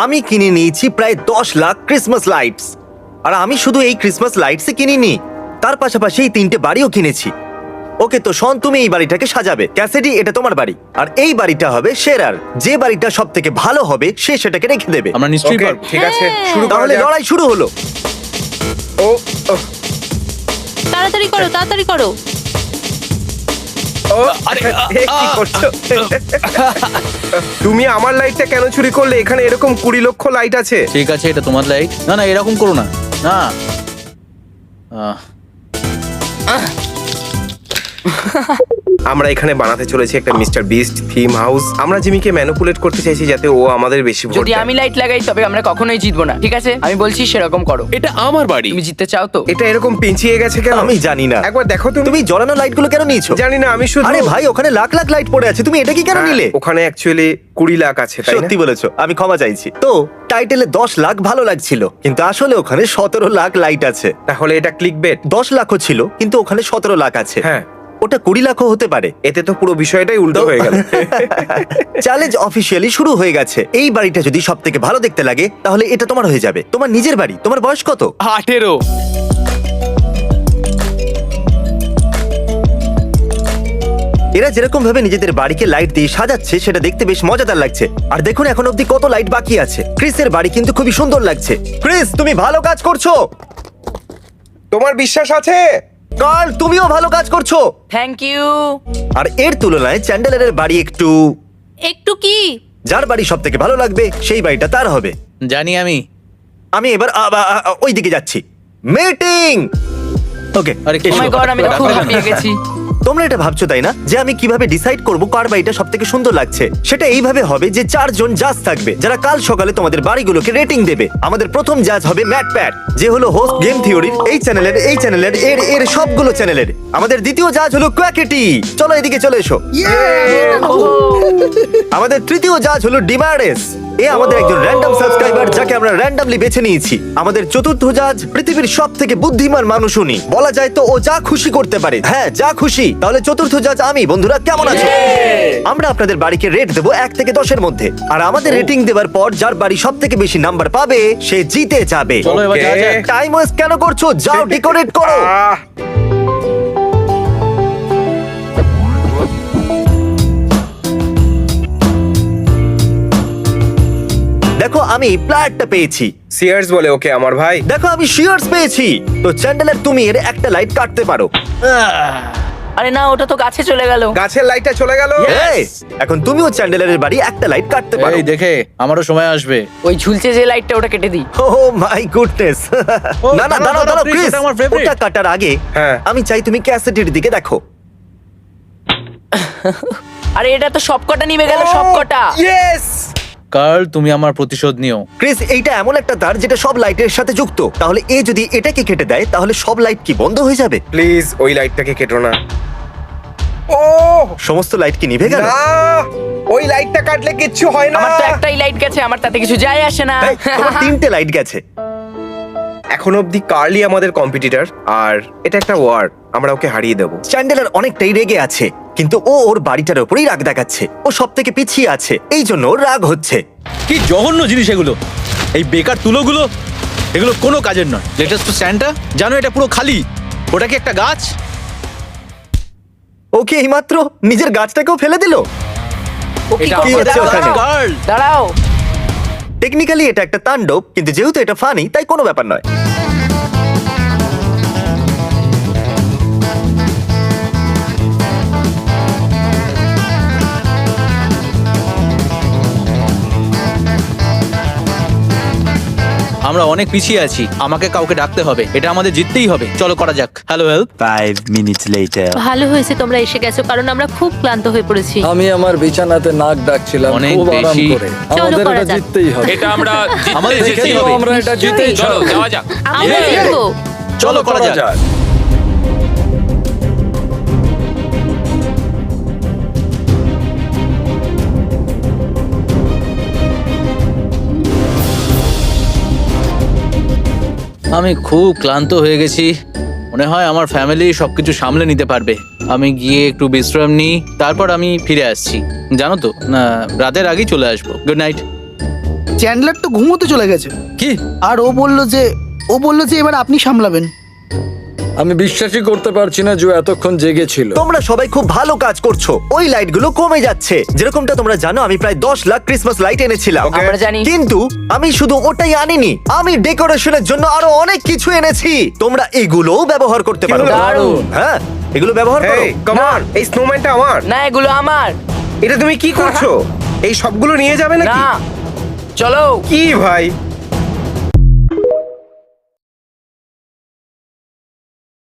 আমি কিনে নিয়েছি প্রায় 10 লাখ ক্রিসমাস লাইটস। আর আমি শুধু এই ক্রিসমাস লাইটসই কিনিনি, তার পাশাপাশি এই 3টে বাড়িও কিনেছি। ওকে, তো শোন, তুমি এই বাড়িটাকে সাজাবে। ক্যাসিডি, এটা তোমার বাড়ি, আর এই বাড়িটা হবে শেরার। যে বাড়িটা সব থেকে ভালো হবে সে সেটাকে রেখে দেবে। আমরা নিশ্চয়ই Okay, পারবো। ঠিক আছে, শুরু করা তাহলে যাক। লড়াই শুরু হলো। ও ও, তাড়াতাড়ি করো, তাড়াতাড়ি করো। ও, এ, কি করছো? তুমি আমার লাইটটা কেন চুরি করলে? এখানে এরকম 20 লক্ষ লাইট আছে। ঠিক আছে, এটা তোমার লাইট। না না, এরকম করো না। না আমরা এখানে বানাতে চলেছি একটা মিস্টার বিস্ট থিম হাউস। আমরা জিমিকে ম্যানিপুলেট করতে চাইছি যাতে ও আমাদের বেশি ভোট যদি দেয়। আমি লাইট লাগাই তবে আমরা কখনোই জিতবো না, ঠিক আছে? আমি বলছি সেরকম করো। এটা আমার বাড়ি। তুমি জিততে চাও তো? এটা এরকম পিঞ্চিয়ে গেছে কেন? আমি জানি না। একবার দেখো তুমি। তুমি জ্বলানো লাইটগুলো কেন নিয়েছো? জানি না, আমি শুধু আরে ভাই, ওখানে লাখ লাখ লাইট পড়ে আছে, তুমি এটা কি কেন হ্যাঁ, নিলে? ওখানে অ্যাকচুয়ালি 20 লাখ আছে, তাই না? সত্যি বলেছো, আমি ক্ষমা চাইছি। তো টাইটেলে 10 লাখ ভালো লাগছিল, কিন্তু আসলে ওখানে 17 লাখ লাইট আছে। তাহলে এটা ক্লিকবেট। 10 লাখও ছিল, কিন্তু ওখানে 17 লাখ আছে। হ্যাঁ, ওটা 20 লাখও হতে পারে। এতে তো পুরো বিষয়টাই উল্টো হয়ে গেল। চ্যালেঞ্জ অফিসিয়ালি শুরু হয়ে গেছে। এই বাড়িটা যদি সব থেকে ভালো দেখতে লাগে তাহলে এটা তোমার হয়ে যাবে। তোমার নিজের বাড়ি। তোমার বয়স কত? 18। এরা যেরকম ভাবে নিজেদের বাড়িকে লাইট দিয়ে সাজাচ্ছে সেটা দেখতে বেশ মজাদার লাগছে। আর দেখুন এখন অব্দি কত লাইট বাকি আছে। ক্রিসের বাড়ি কিন্তু খুবই সুন্দর লাগছে। ক্রিস, তুমি ভালো কাজ করছো। তোমার বিশ্বাস আছে? কার্ল, তুমিও ভালো কাজ করছো। Thank you. আর এর তুলনায় চ্যান্ডেলারের বাড়ি একটু কি? যার বাড়ি সব থেকে ভালো লাগবে সেই বাড়িটা তার হবে। জানি আমি। আমি এবার ওই দিকে যাচ্ছি। মিটিং। ওকে, আরে ও মাই গড, আমি তো খুব হাঁপিয়ে গেছি। তোমরা এটা ভাবছো তাই না যে আমি কিভাবে ডিসাইড করব কার বাড়িটা সব থেকে সুন্দর লাগছে? সেটা এইভাবে হবে যে 4 জন জাজ থাকবে যারা কাল সকালে তোমাদের বাড়িগুলোকে রেটিং দেবে। আমাদের প্রথম জাজ হবে ম্যাট প্যাট, যে হলো হোস্ট গেম থিওরির, এই চ্যানেলের এর সবগুলো চ্যানেলের। আমাদের দ্বিতীয় জাজ হলো কোয়াকেটি। চলো এদিকে চলে এসো। আমাদের তৃতীয় জাজ হলো ডিমারেস। এ আমাদের একজন র্যান্ডম সাবস্ক্রাইবার যাকে আমরা র্যান্ডমলি বেছে নিয়েছি। আমাদের চতুর্থ জাজ পৃথিবীর সব থেকে বুদ্ধিমান মানুষ উনি। বলা যায় তো ও যা খুশি করতে পারে। হ্যাঁ, যা খুশি। তাহলে চতুর্থ জাজ আমি। বন্ধুরা কেমন আছো? আমরা আপনাদের বাড়িকে রেট দেবো 1 থেকে 10-এর মধ্যে। আর আমাদের রেটিং দেওয়ার পর যার বাড়ি সব থেকে বেশি নাম্বার পাবে সে জিতে যাবে। চলো এবার যা যাক। টাইম ওয়েস্ট কেন করছো? যাও ডেকোরেট করো। আহ, দেখো আমি প্লায়ারটা পেয়েছি। সিয়ার্স বলে ওকে আমার ভাই। দেখো আমি শিয়ার্স পেয়েছি। তো চ্যান্ডেলার, তুমি এর একটা লাইট কাটতে পারো। আরে না, ওটা তো গাছে চলে গেল। গাছের লাইটটা চলে গেল। Yes! এখন তুমিও চ্যান্ডেলারের বাড়ি একটা লাইট কাটতে পারো। এই দেখে আমারও সময় আসবে। ওই ঝুলছে যে লাইটটা, ওটা কেটে দিই। ও মাই গুডনেস। ও, না না, দাঁড়াও, দাঁড়াও দাঁড়াও please, ক্রিস, এটা আমার favorite। ওটা কাটার আগে হ্যাঁ। আমি চাই তুমি ক্যাসেটের দিকে দেখো। আরে এটা তো সবকটা নিভে গেল, সবকটা। ইয়েস! কার্ল, তুমি আমার প্রতিশোধ নিও। ক্রিস, এইটা এমন একটা তার যেটা সব লাইটের সাথে যুক্ত। তাহলে এ যদি এটাকে কেটে দেয় তাহলে সব লাইট কি বন্ধ হয়ে যাবে? প্লিজ ওই লাইটটাকে কেটো না। ও সমস্ত লাইট কি নিভে গেল? না, ওই লাইটটা কাটলে কিচ্ছু হয় না। আমার তো একটাই লাইট গেছে, আমার তাতে কিছু যায় আসে না। এই, তোমার 3টে লাইট গেছে। এখন অবধি কার্লি আমাদের কম্পিটিটর, আর এটা একটা ওয়ার। আমরা ওকে হারিয়ে দেবো। চ্যান্ডেলার অনেকটাই রেগে আছে, কিন্তু ও ওর বাড়িটার উপরেই রাগ দেখাচ্ছে। ও সব থেকে পিছিয়ে আছে, এই জন্য ওর রাগ হচ্ছে। কি জঘন্য জিনিস এগুলো! এই বেকার তুলোগুলো, এগুলো কোনো কাজের নয়। লেটেস্ট টু স্যান্টা, জানো এটা পুরো খালি। ওটা কি একটা গাছ? ওকে এইমাত্র নিজের গাছটাকেও ফেলে দিল। ও কি এটা করবে? হচ্ছে দাঁড়াও, ওখানে? দাঁড়াও। কার্ল, দাঁড়াও। টেকনিক্যালি এটা একটা তাণ্ডব, কিন্তু যেহেতু এটা ফানি তাই কোনো ব্যাপার নয়। আমরা অনেক পিছিয়ে আছি। আমাকে কাউকে ডাকতে হবে। এটা আমাদের জিততেই হবে। চলো করা যাক। Hello help. 5 minutes later. ভালো হয়েছে তোমরা এসে গেছো, কারণ আমরা খুব ক্লান্ত হয়ে পড়েছি। আমি আমার বিছানাতে নাক ডাকছিলাম অনেক খুব আরাম বেশি। করে। চলো আমাদের করা এটা যাক। জিততেই হবে। এটা আমরা আমাদের জিততে দেখেই এসেছি। হবে। আমরা এটা জিতেই চলো ছাড়বো। যাওয়া যাক। আমরা জিতবো। চলো করা যাক। আমি খুব ক্লান্ত হয়ে গেছি। মনে হয় আমার ফ্যামিলি সবকিছু সামলে নিতে পারবে। আমি গিয়ে একটু বিশ্রাম নিই, তারপর আমি ফিরে আসছি। জানো তো, না, রাতের আগেই চলে আসবো। Good night. চ্যান্ডলার তো ঘুমোতে চলে গেছে কি আর ও বললো যে এবার আপনি সামলাবেন। আমি বিশ্বাসই করতে পারছি না যে ও এতক্ষণ জেগেছিল। তোমরা সবাই খুব ভালো কাজ করছো। ওই লাইটগুলো কমে যাচ্ছে। যেরকমটা তোমরা জানো, আমি প্রায় 10 লাখ ক্রিসমাস লাইট এনেছিলাম। Okay. আমরা জানি। কিন্তু আমি শুধু ওটাই আনিনি, আমি ডেকোরেশনের জন্য আরো অনেক কিছু এনেছি। তোমরা এগুলোও ব্যবহার করতে পারো। হলো? দারুণ। হ্যাঁ, এগুলো ব্যবহার করো। এই কাম অন, এই স্নোম্যানটা আমার। না এগুলো আমার। এটা তুমি কি করছো? এই সবগুলো নিয়ে যাবে নাকি? না চলো। কি ভাই,